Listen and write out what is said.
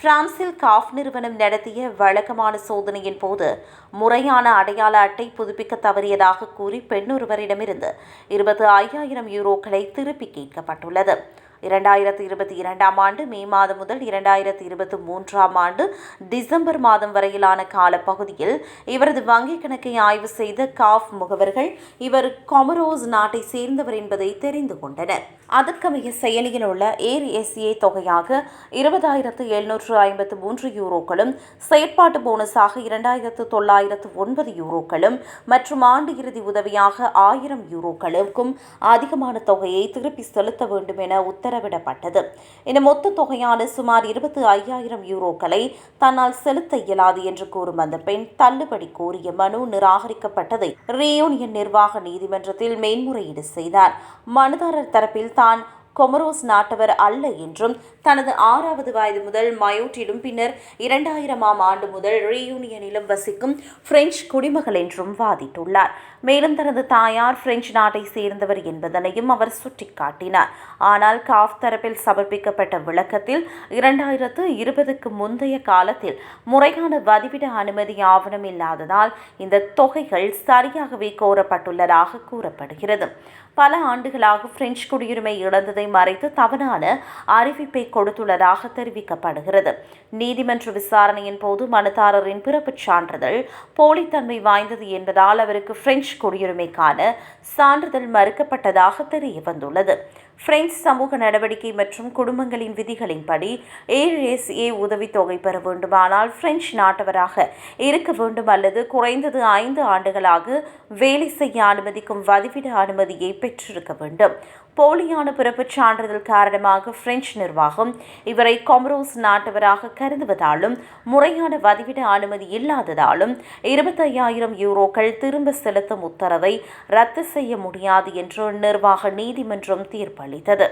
பிரான்சில் காஃப் நிறுவனம் நடத்திய வழக்கமான சோதனையின் போது முறையான அடையாள அட்டை புதுப்பிக்க தவறியதாக கூறி பெண்ணொருவரிடமிருந்து 25,000 யூரோக்களை திருப்பிக் கேட்கப்பட்டுள்ளது. 2022ஆம் ஆண்டு மே மாதம் முதல் 2023ஆம் ஆண்டு டிசம்பர் மாதம் வரையிலான காலப்பகுதியில் இவரது வங்கிக் கணக்கை ஆய்வு செய்த காஃப் முகவர்கள் இவர் கொமரோஸ் நாட்டை சேர்ந்தவர் என்பதை தெரிந்து கொண்டனர். அதற்கமைய செயலியில் உள்ள ஏர் தொகையாக 20,753 யூரோக்களும், செயற்பாட்டு போனஸாக 2,909 யூரோக்களும் மற்றும் ஆண்டு இறுதி உதவியாக 1,000 யூரோக்களுக்கும் அதிகமான தொகையை திருப்பி செலுத்த வேண்டும் என உத்தரவிடப்பட்டது. இந்த மொத்த தொகையான சுமார் 25,000 யூரோக்களை தன்னால் செலுத்த இயலாது என்று கூறும் அந்த பெண் தள்ளுபடி கோரிய மனு நிராகரிக்கப்பட்டதை ரியூனியன் நிர்வாக நீதிமன்றத்தில் மேன்முறையீடு செய்தார். மனுதாரர் தரப்பில் தான் கொமரோஸ் நாட்டவர் அல்ல என்றும், தனது 6வது வயது முதல் மயோட்டிலும் பின்னர் 2000ஆம் ஆண்டு முதல் ரியூனியனிலும் வசிக்கும் பிரெஞ்சு குடிமகள் என்றும் வாதிட்டுள்ளார். மேலும் தனது தாயார் பிரெஞ்சு நாட்டை சேர்ந்தவர் என்பதனையும் அவர் சுட்டிக்காட்டினார். ஆனால் காஃப் தரப்பில் சமர்ப்பிக்கப்பட்ட விளக்கத்தில் 2020க்கு முந்தைய காலத்தில் முறையான வதிவிட அனுமதி ஆவணம் இல்லாததால் இந்த தொகைகள் சரியாகவே கோரப்பட்டுள்ளதாக கூறப்படுகிறது. பல ஆண்டுகளாக பிரெஞ்சு குடியுரிமை இழந்ததை மறைத்து தவறான அறிவிப்பை கொடுத்துள்ளதாக தெரிவிக்கப்படுகிறது. நீதிமன்ற விசாரணையின் போது மனுதாரரின் பிறப்புச் சான்றிதழ் போலித்தன்மை வாய்ந்தது என்பதால் அவருக்கு பிரெஞ்சு குடியுரிமைக்கான சான்றிதழ் மறுக்கப்பட்டதாக தெரிய வந்துள்ளது. பிரெஞ்சு சமூக நடவடிக்கை மற்றும் குடும்பங்களின் விதிகளின்படி ஏர் உதவித்தொகை பெற வேண்டுமானால் பிரெஞ்சு நாட்டவராக இருக்க வேண்டும் அல்லது குறைந்தது 5 ஆண்டுகளாக வேலை செய்ய அனுமதிக்கும் வதிவிட அனுமதியை பெற்றிருக்க வேண்டும். போலியான பிறப்புச் சான்றிதழ் காரணமாக பிரெஞ்சு நிர்வாகம் இவரை கொமரோஸ் நாட்டவராக கருதுவதாலும் முறையான வதிவிட அனுமதி இல்லாததாலும் 25,000 யூரோக்கள் திரும்ப செலுத்தும் உத்தரவை ரத்து செய்ய முடியாது என்று நிர்வாக நீதிமன்றம் தீர்ப்பளித்தது.